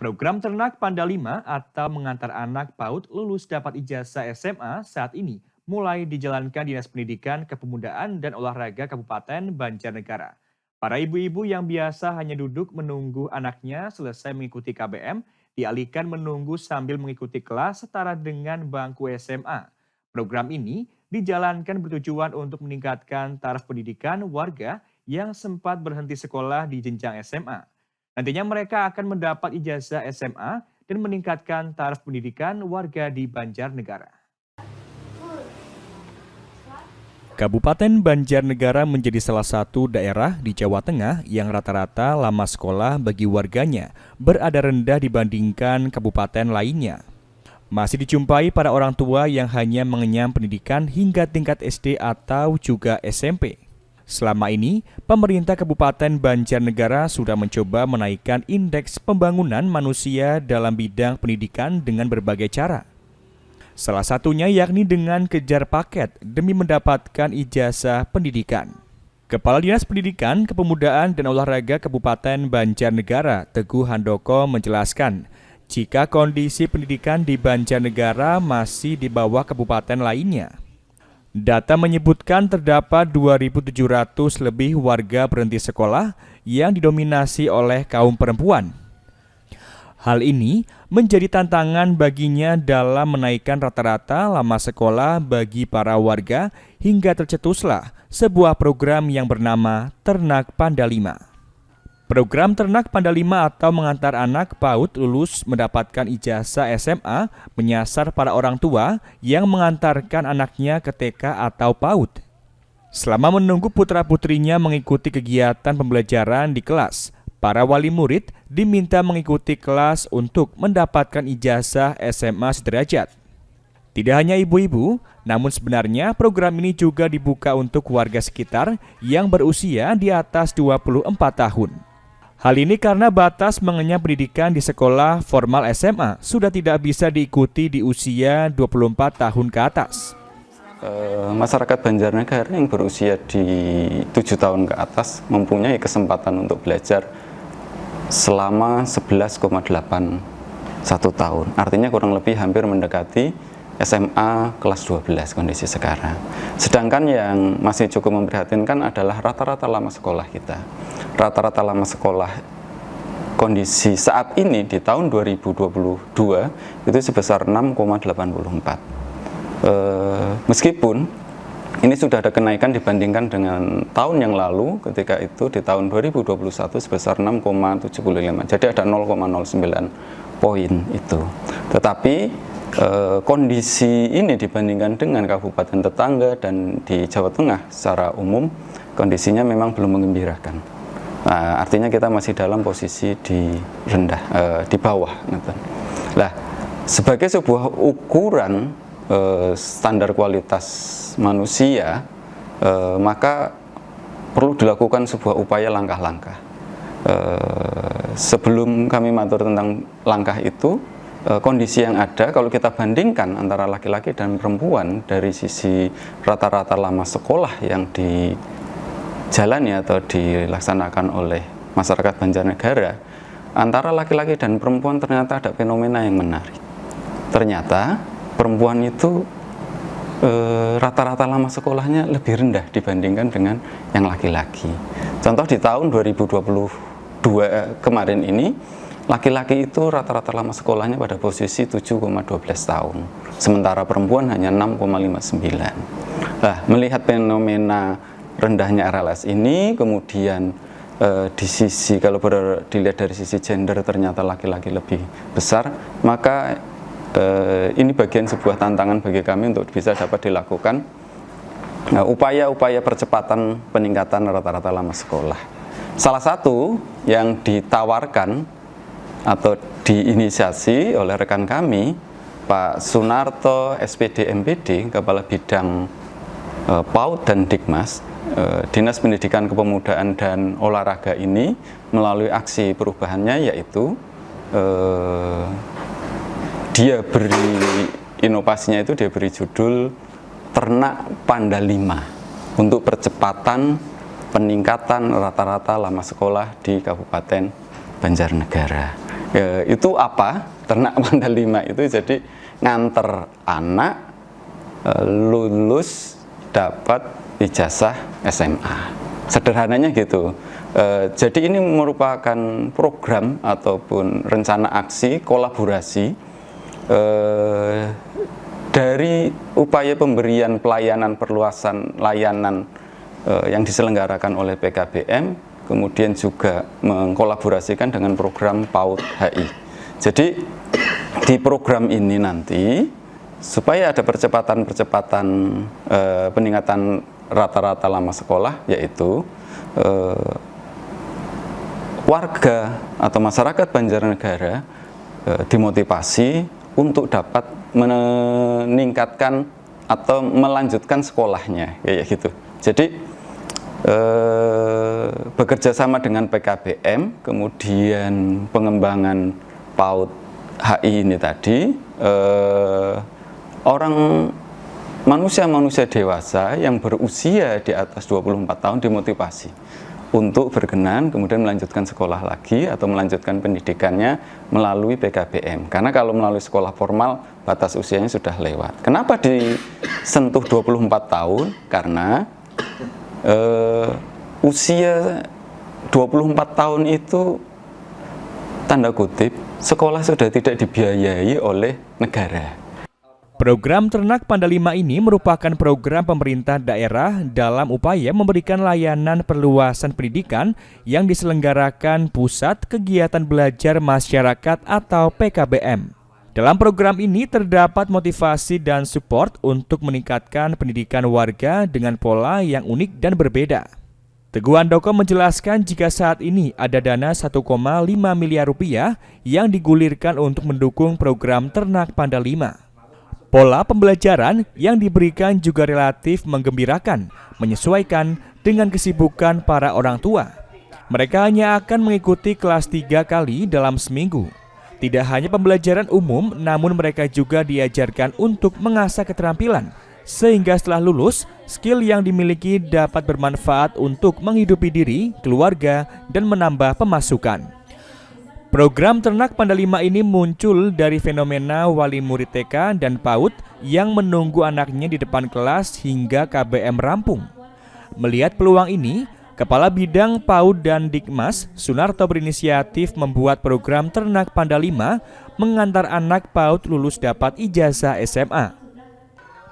Program Ternak Panda 5 atau mengantar anak PAUD lulus dapat ijazah SMA saat ini mulai dijalankan Dinas Pendidikan, Kepemudaan, dan Olahraga Kabupaten Banjarnegara. Para ibu-ibu yang biasa hanya duduk menunggu anaknya selesai mengikuti KBM, dialihkan menunggu sambil mengikuti kelas setara dengan bangku SMA. Program ini dijalankan bertujuan untuk meningkatkan taraf pendidikan warga yang sempat berhenti sekolah di jenjang SMA. Nantinya mereka akan mendapat ijazah SMA dan meningkatkan taraf pendidikan warga di Banjarnegara. Kabupaten Banjarnegara menjadi salah satu daerah di Jawa Tengah yang rata-rata lama sekolah bagi warganya berada rendah dibandingkan kabupaten lainnya. Masih dijumpai para orang tua yang hanya mengenyam pendidikan hingga tingkat SD atau juga SMP. Selama ini, pemerintah Kabupaten Banjarnegara sudah mencoba menaikkan indeks pembangunan manusia dalam bidang pendidikan dengan berbagai cara. Salah satunya yakni dengan kejar paket demi mendapatkan ijazah pendidikan. Kepala Dinas Pendidikan, Kepemudaan, dan Olahraga Kabupaten Banjarnegara, Teguh Handoko menjelaskan, jika kondisi pendidikan di Banjarnegara masih di bawah kabupaten lainnya. Data menyebutkan terdapat 2.700 lebih warga berhenti sekolah yang didominasi oleh kaum perempuan. Hal ini menjadi tantangan baginya dalam menaikkan rata-rata lama sekolah bagi para warga hingga tercetuslah sebuah program yang bernama Ternak Panda 5. Program Ternak Panda 5 atau mengantar anak PAUD lulus mendapatkan ijazah SMA menyasar para orang tua yang mengantarkan anaknya ke TK atau PAUD. Selama menunggu putra-putrinya mengikuti kegiatan pembelajaran di kelas, para wali murid diminta mengikuti kelas untuk mendapatkan ijazah SMA sederajat. Tidak hanya ibu-ibu, namun sebenarnya program ini juga dibuka untuk warga sekitar yang berusia di atas 24 tahun. Hal ini karena batas mengenyam pendidikan di sekolah formal SMA sudah tidak bisa diikuti di usia 24 tahun ke atas. Masyarakat Banjarnegara yang berusia di 7 tahun ke atas mempunyai kesempatan untuk belajar selama 11,81 tahun. Artinya kurang lebih hampir mendekati SMA kelas 12 kondisi sekarang. Sedangkan yang masih cukup memprihatinkan adalah rata-rata lama sekolah kita. Rata-rata lama sekolah kondisi saat ini di tahun 2022 itu sebesar 6,84. Meskipun ini sudah ada kenaikan dibandingkan dengan tahun yang lalu, ketika itu di tahun 2021 sebesar 6,75. Jadi ada 0,09 poin itu. Tetapi kondisi ini dibandingkan dengan kabupaten tetangga dan di Jawa Tengah secara umum kondisinya memang belum menggembirakan. Artinya kita masih dalam posisi di rendah, di bawah. Nah, sebagai sebuah ukuran standar kualitas manusia, maka perlu dilakukan sebuah upaya langkah-langkah. Sebelum kami matur tentang langkah itu, kondisi yang ada kalau kita bandingkan antara laki-laki dan perempuan dari sisi rata-rata lama sekolah yang dijalani atau dilaksanakan oleh masyarakat Banjarnegara, antara laki-laki dan perempuan ternyata ada fenomena yang menarik. Ternyata perempuan itu rata-rata lama sekolahnya lebih rendah dibandingkan dengan yang laki-laki. Contoh di tahun 2022 kemarin ini, laki-laki itu rata-rata lama sekolahnya pada posisi 7,12 tahun, sementara perempuan hanya 6,59. Nah, melihat fenomena rendahnya RLS ini, kemudian di sisi, kalau dilihat dari sisi gender ternyata laki-laki lebih besar, maka ini bagian sebuah tantangan bagi kami untuk bisa dapat dilakukan upaya-upaya percepatan peningkatan rata-rata lama sekolah. Salah satu yang ditawarkan atau diinisiasi oleh rekan kami, Pak Sunarto, SPD MPD, Kepala Bidang PAUD dan Dikmas, Dinas Pendidikan, Kepemudaan, dan Olahraga ini melalui aksi perubahannya, yaitu dia beri inovasinya itu, dia beri judul Ternak Panda 5 untuk percepatan peningkatan rata-rata lama sekolah di Kabupaten Banjarnegara. Itu apa? Ternak Mandalima itu jadi nganter anak lulus dapat ijazah SMA. Sederhananya gitu. Jadi ini merupakan program ataupun rencana aksi kolaborasi dari upaya pemberian pelayanan perluasan layanan yang diselenggarakan oleh PKBM, kemudian juga mengkolaborasikan dengan program PAUD HI. Jadi di program ini nanti supaya ada percepatan peningkatan rata-rata lama sekolah, yaitu warga atau masyarakat Banjarnegara dimotivasi untuk dapat meningkatkan atau melanjutkan sekolahnya, kayak gitu. Jadi bekerja sama dengan PKBM, kemudian pengembangan PAUD HI ini tadi, manusia dewasa yang berusia di atas 24 tahun dimotivasi untuk berkenan kemudian melanjutkan sekolah lagi atau melanjutkan pendidikannya melalui PKBM. Karena kalau melalui sekolah formal batas usianya sudah lewat. Kenapa disentuh 24 tahun? Karena usia 24 tahun itu tanda kutip sekolah sudah tidak dibiayai oleh negara. Program Ternak Mandalima ini merupakan program pemerintah daerah dalam upaya memberikan layanan perluasan pendidikan yang diselenggarakan Pusat Kegiatan Belajar Masyarakat atau PKBM. Dalam program ini terdapat motivasi dan support untuk meningkatkan pendidikan warga dengan pola yang unik dan berbeda. Teguh Handoko menjelaskan jika saat ini ada dana 1,5 miliar rupiah yang digulirkan untuk mendukung program Ternak Mandalima. Pola pembelajaran yang diberikan juga relatif menggembirakan, menyesuaikan dengan kesibukan para orang tua. Mereka hanya akan mengikuti kelas 3 kali dalam seminggu. Tidak hanya pembelajaran umum, namun mereka juga diajarkan untuk mengasah keterampilan, sehingga setelah lulus, skill yang dimiliki dapat bermanfaat untuk menghidupi diri, keluarga, dan menambah pemasukan. Program Ternak Mandalima ini muncul dari fenomena wali murid TK dan PAUD yang menunggu anaknya di depan kelas hingga KBM rampung. Melihat peluang ini, Kepala Bidang PAUD dan Dikmas, Sunarto, berinisiatif membuat program Ternak Mandalima mengantar anak PAUD lulus dapat ijazah SMA.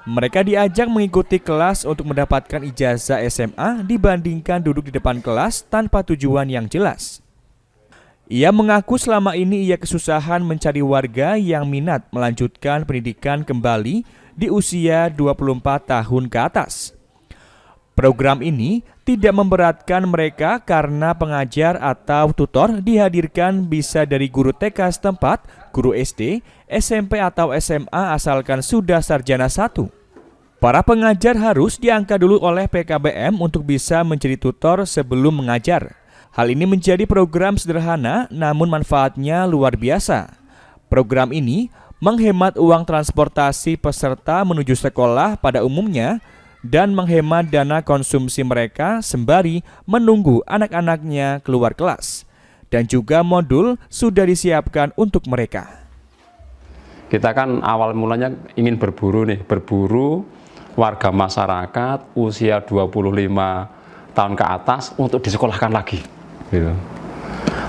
Mereka diajak mengikuti kelas untuk mendapatkan ijazah SMA dibandingkan duduk di depan kelas tanpa tujuan yang jelas. Ia mengaku selama ini ia kesusahan mencari warga yang minat melanjutkan pendidikan kembali di usia 24 tahun ke atas. Program ini tidak memberatkan mereka karena pengajar atau tutor dihadirkan bisa dari guru TK setempat, guru SD, SMP atau SMA asalkan sudah sarjana 1. Para pengajar harus diangkat dulu oleh PKBM untuk bisa menjadi tutor sebelum mengajar. Hal ini menjadi program sederhana namun manfaatnya luar biasa. Program ini menghemat uang transportasi peserta menuju sekolah pada umumnya dan menghemat dana konsumsi mereka sembari menunggu anak-anaknya keluar kelas. Dan juga modul sudah disiapkan untuk mereka. Kita kan awal mulanya ingin berburu warga masyarakat usia 25 tahun ke atas untuk disekolahkan lagi. Gitu.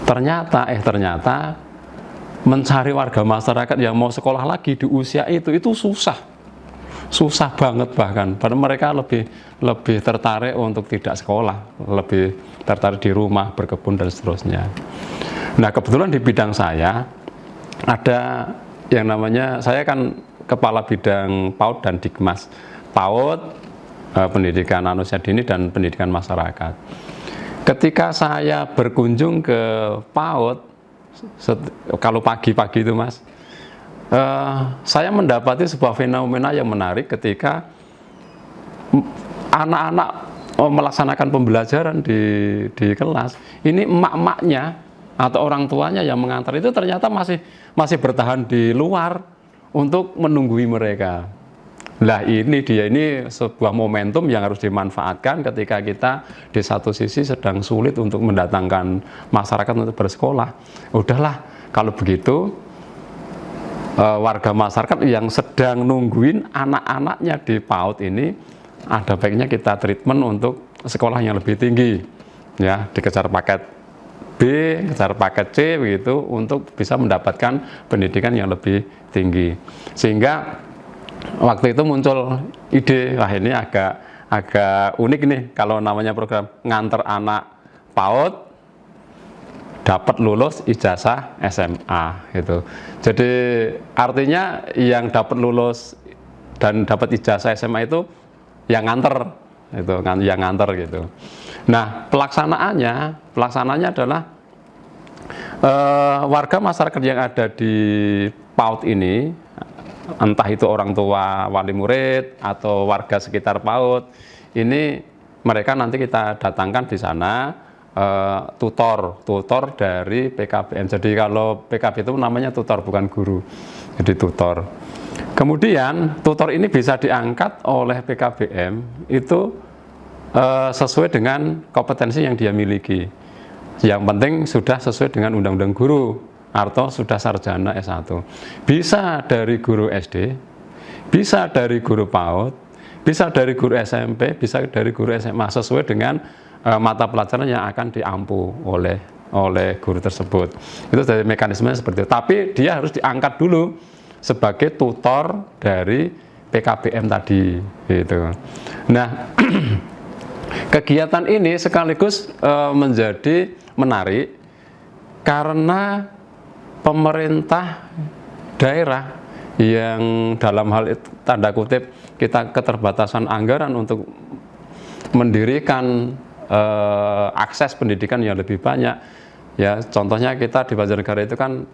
Ternyata mencari warga masyarakat yang mau sekolah lagi di usia itu susah banget, bahkan padahal mereka lebih tertarik untuk tidak sekolah, lebih tertarik di rumah berkebun dan seterusnya. Nah, kebetulan di bidang saya ada yang namanya, saya kan kepala bidang PAUD dan Dikmas. PAUD pendidikan manusia dini dan pendidikan masyarakat. Ketika saya berkunjung ke PAUD kalau pagi-pagi itu Mas, saya mendapati sebuah fenomena yang menarik ketika anak-anak melaksanakan pembelajaran di kelas. Ini emak-emaknya atau orang tuanya yang mengantar itu ternyata masih bertahan di luar untuk menunggui mereka. Nah, ini sebuah momentum yang harus dimanfaatkan ketika kita di satu sisi sedang sulit untuk mendatangkan masyarakat untuk bersekolah. Udahlah, kalau begitu warga masyarakat yang sedang nungguin anak-anaknya di PAUD ini, ada baiknya kita treatment untuk sekolah yang lebih tinggi, ya, dikejar paket B, kejar paket C begitu, untuk bisa mendapatkan pendidikan yang lebih tinggi. Sehingga waktu itu muncul ide, wah ini agak unik nih kalau namanya program nganter anak PAUD dapat lulus ijazah SMA gitu. Jadi artinya yang dapat lulus dan dapat ijazah SMA itu yang nganter itu, yang nganter gitu. Nah, pelaksanaannya adalah warga masyarakat yang ada di PAUD ini, entah itu orang tua, wali murid atau warga sekitar PAUD, ini mereka nanti kita datangkan di sana tutor dari PKBM. Jadi kalau PKB itu namanya tutor, bukan guru, jadi tutor. Kemudian tutor ini bisa diangkat oleh PKBM itu sesuai dengan kompetensi yang dia miliki. Yang penting sudah sesuai dengan undang-undang guru atau sudah sarjana S1. Bisa dari guru SD, bisa dari guru PAUD, bisa dari guru SMP, bisa dari guru SMA, sesuai dengan mata pelajaran yang akan diampu oleh guru tersebut. Itu dari mekanismenya seperti itu. Tapi dia harus diangkat dulu sebagai tutor dari PKBM tadi gitu. Nah, kegiatan ini sekaligus menjadi menarik karena pemerintah daerah yang dalam hal itu, tanda kutip, kita keterbatasan anggaran untuk mendirikan akses pendidikan yang lebih banyak, ya contohnya kita di Banjarnegara itu kan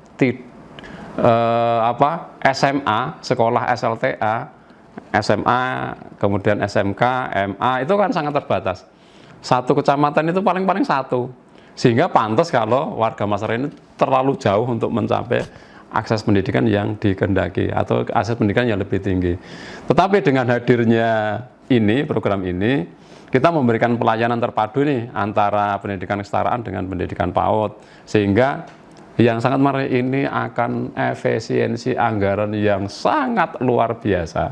SMA, sekolah SLTA, SMA, kemudian SMK, MA itu kan sangat terbatas. Satu kecamatan itu paling-paling satu, sehingga pantas kalau warga masyarakat ini terlalu jauh untuk mencapai akses pendidikan yang dikehendaki atau akses pendidikan yang lebih tinggi. Tetapi dengan hadirnya ini, program ini, kita memberikan pelayanan terpadu nih antara pendidikan kesetaraan dengan pendidikan PAUD, sehingga yang sangat menarik ini akan efisiensi anggaran yang sangat luar biasa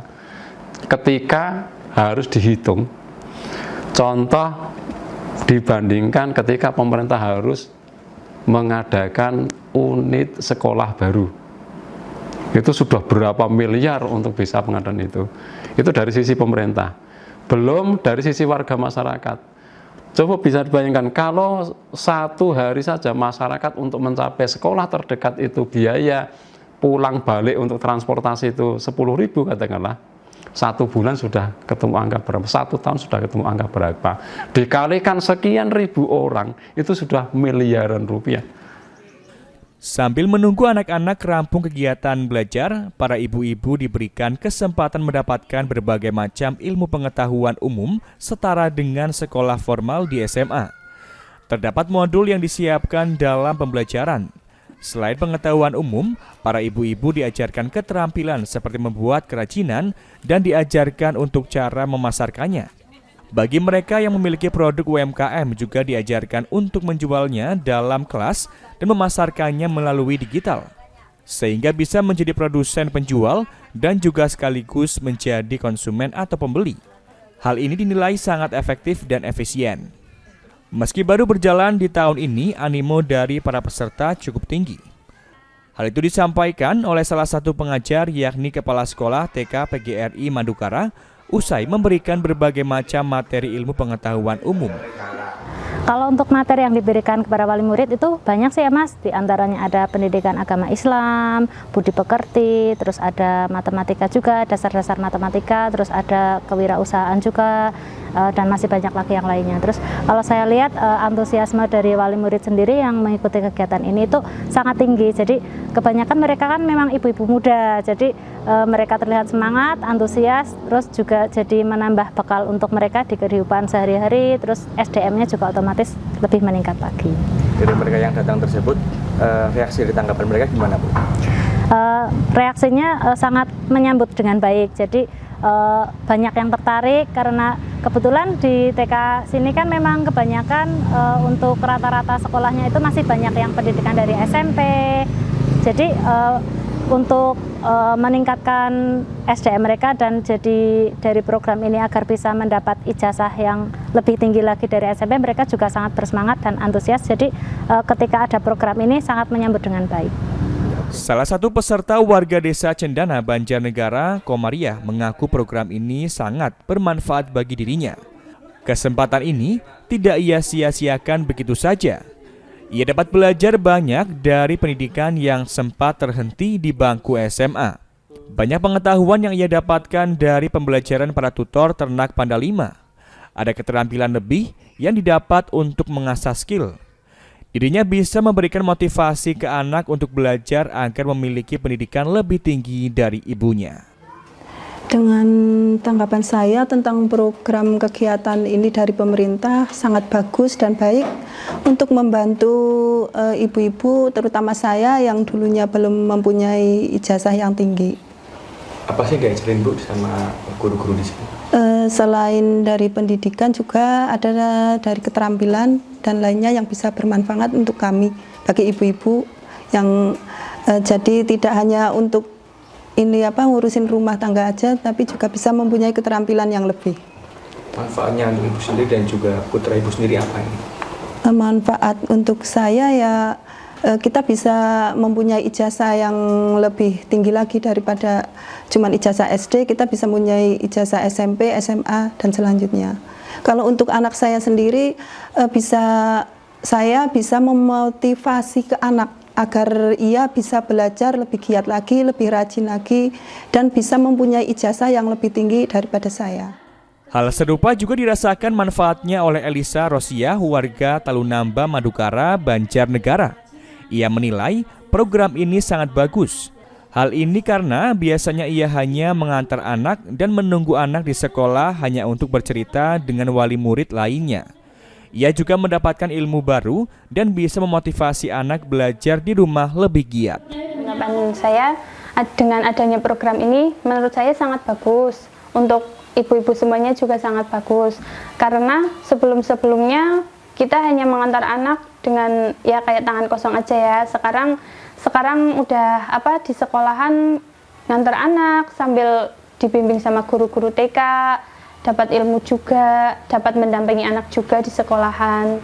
ketika harus dihitung. Contoh dibandingkan ketika pemerintah harus mengadakan unit sekolah baru, itu sudah berapa miliar untuk bisa pengadaan itu dari sisi pemerintah. Belum dari sisi warga masyarakat. Coba bisa dibayangkan kalau satu hari saja masyarakat untuk mencapai sekolah terdekat itu biaya pulang balik untuk transportasi itu 10.000 katakanlah. Satu bulan sudah ketemu angka berapa, 1 tahun sudah ketemu angka berapa. Dikalikan sekian ribu orang itu sudah miliaran rupiah. Sambil menunggu anak-anak rampung kegiatan belajar, para ibu-ibu diberikan kesempatan mendapatkan berbagai macam ilmu pengetahuan umum setara dengan sekolah formal di SMA. Terdapat modul yang disiapkan dalam pembelajaran. Selain pengetahuan umum, para ibu-ibu diajarkan keterampilan seperti membuat kerajinan dan diajarkan untuk cara memasarkannya. Bagi mereka yang memiliki produk UMKM juga diajarkan untuk menjualnya dalam kelas dan memasarkannya melalui digital, sehingga bisa menjadi produsen penjual dan juga sekaligus menjadi konsumen atau pembeli. Hal ini dinilai sangat efektif dan efisien. Meski baru berjalan di tahun ini, animo dari para peserta cukup tinggi. Hal itu disampaikan oleh salah satu pengajar, yakni Kepala Sekolah TK PGRI Madukara, usai memberikan berbagai macam materi ilmu pengetahuan umum. Kalau untuk materi yang diberikan kepada wali murid itu banyak sih ya Mas, di antaranya ada pendidikan agama Islam, budi pekerti, terus ada matematika juga, dasar-dasar matematika, terus ada kewirausahaan juga, dan masih banyak lagi yang lainnya. Terus kalau saya lihat antusiasme dari wali murid sendiri yang mengikuti kegiatan ini itu sangat tinggi. Jadi kebanyakan mereka kan memang ibu-ibu muda, jadi mereka terlihat semangat, antusias, terus juga jadi menambah bekal untuk mereka di kehidupan sehari-hari, terus SDM-nya juga otomatis lebih meningkat lagi. Dari mereka yang datang tersebut, reaksi dari tanggapan mereka gimana Bu? Reaksinya sangat menyambut dengan baik, jadi banyak yang tertarik karena kebetulan di TK sini kan memang kebanyakan untuk rata-rata sekolahnya itu masih banyak yang pendidikan dari SMP, Jadi untuk meningkatkan SDM mereka dan jadi dari program ini agar bisa mendapat ijazah yang lebih tinggi lagi dari SMP, mereka juga sangat bersemangat dan antusias. Jadi ketika ada program ini sangat menyambut dengan baik. Salah satu peserta warga desa Cendana, Banjarnegara, Komariah, mengaku program ini sangat bermanfaat bagi dirinya. Kesempatan ini tidak ia sia-siakan begitu saja. Ia dapat belajar banyak dari pendidikan yang sempat terhenti di bangku SMA. Banyak pengetahuan yang ia dapatkan dari pembelajaran para tutor ternak Panda 5. Ada keterampilan lebih yang didapat untuk mengasah skill. Dirinya bisa memberikan motivasi ke anak untuk belajar agar memiliki pendidikan lebih tinggi dari ibunya. Dengan tanggapan saya tentang program kegiatan ini dari pemerintah sangat bagus dan baik untuk membantu ibu-ibu, terutama saya yang dulunya belum mempunyai ijazah yang tinggi. Apa sih yang diajarin Bu sama guru-guru di sini? Selain dari pendidikan juga ada dari keterampilan dan lainnya yang bisa bermanfaat untuk kami, bagi ibu-ibu yang jadi tidak hanya untuk ini ngurusin rumah tangga aja, tapi juga bisa mempunyai keterampilan yang lebih. Manfaatnya untuk ibu sendiri dan juga putra ibu sendiri apa ini? Manfaat untuk saya ya kita bisa mempunyai ijazah yang lebih tinggi lagi daripada cuma ijazah SD, kita bisa mempunyai ijazah SMP, SMA dan selanjutnya. Kalau untuk anak saya sendiri saya bisa memotivasi ke anak agar ia bisa belajar lebih giat lagi, lebih rajin lagi, dan bisa mempunyai ijazah yang lebih tinggi daripada saya. Hal serupa juga dirasakan manfaatnya oleh Elisa Rosia, warga Talunamba, Madukara, Banjarnegara. Ia menilai program ini sangat bagus. Hal ini karena biasanya ia hanya mengantar anak dan menunggu anak di sekolah hanya untuk bercerita dengan wali murid lainnya. Ia juga mendapatkan ilmu baru dan bisa memotivasi anak belajar di rumah lebih giat. Tanggapan saya dengan adanya program ini menurut saya sangat bagus. Untuk ibu-ibu semuanya juga sangat bagus. Karena sebelum-sebelumnya kita hanya mengantar anak dengan ya kayak tangan kosong aja ya. Sekarang udah di sekolahan ngantar anak sambil dibimbing sama guru-guru TK. Dapat ilmu juga, dapat mendampingi anak juga di sekolahan.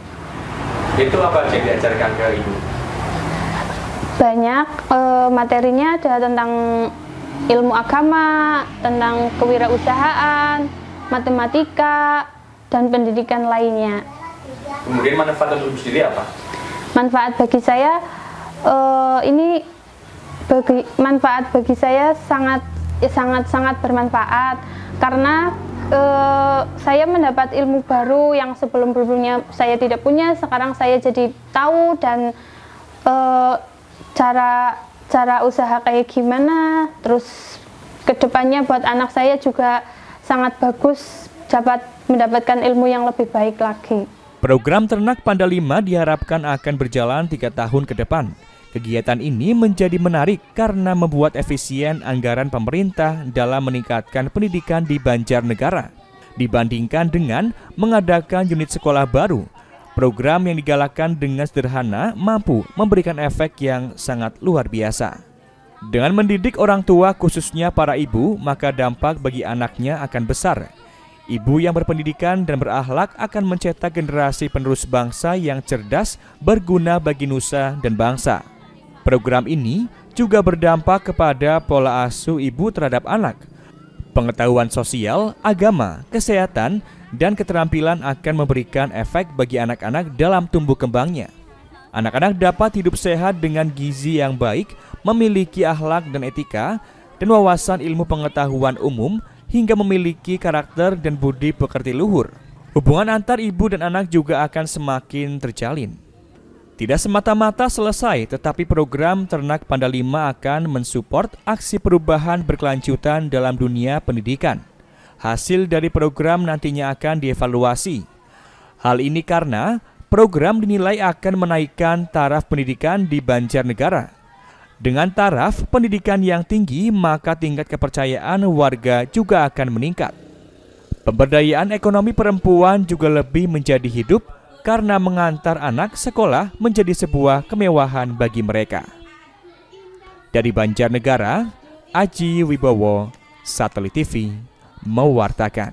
Itu apa yang diajarkan ke ibu? Banyak materinya ada tentang ilmu agama, tentang kewirausahaan, matematika, dan pendidikan lainnya. Kemudian manfaat untuk ibu sendiri apa? Manfaat bagi saya manfaat bagi saya sangat bermanfaat karena saya mendapat ilmu baru yang sebelum-sebelumnya saya tidak punya, sekarang saya jadi tahu dan cara usaha kayak gimana, terus kedepannya buat anak saya juga sangat bagus, dapat mendapatkan ilmu yang lebih baik lagi. Program Ternak Panda 5 diharapkan akan berjalan 3 tahun ke depan. Kegiatan ini menjadi menarik karena membuat efisien anggaran pemerintah dalam meningkatkan pendidikan di Banjarnegara. Dibandingkan dengan mengadakan unit sekolah baru, program yang digalakkan dengan sederhana mampu memberikan efek yang sangat luar biasa. Dengan mendidik orang tua khususnya para ibu, maka dampak bagi anaknya akan besar. Ibu yang berpendidikan dan berakhlak akan mencetak generasi penerus bangsa yang cerdas, berguna bagi nusa dan bangsa. Program ini juga berdampak kepada pola asuh ibu terhadap anak. Pengetahuan sosial, agama, kesehatan, dan keterampilan akan memberikan efek bagi anak-anak dalam tumbuh kembangnya. Anak-anak dapat hidup sehat dengan gizi yang baik, memiliki akhlak dan etika, dan wawasan ilmu pengetahuan umum, hingga memiliki karakter dan budi pekerti luhur. Hubungan antar ibu dan anak juga akan semakin terjalin. Tidak semata-mata selesai, tetapi program Ternak Panda 5 akan mensupport aksi perubahan berkelanjutan dalam dunia pendidikan. Hasil dari program nantinya akan dievaluasi. Hal ini karena program dinilai akan menaikkan taraf pendidikan di Banjarnegara. Dengan taraf pendidikan yang tinggi, maka tingkat kepercayaan warga juga akan meningkat. Pemberdayaan ekonomi perempuan juga lebih menjadi hidup karena mengantar anak sekolah menjadi sebuah kemewahan bagi mereka. Dari Banjarnegara, Aji Wibowo, Satelit TV, mewartakan.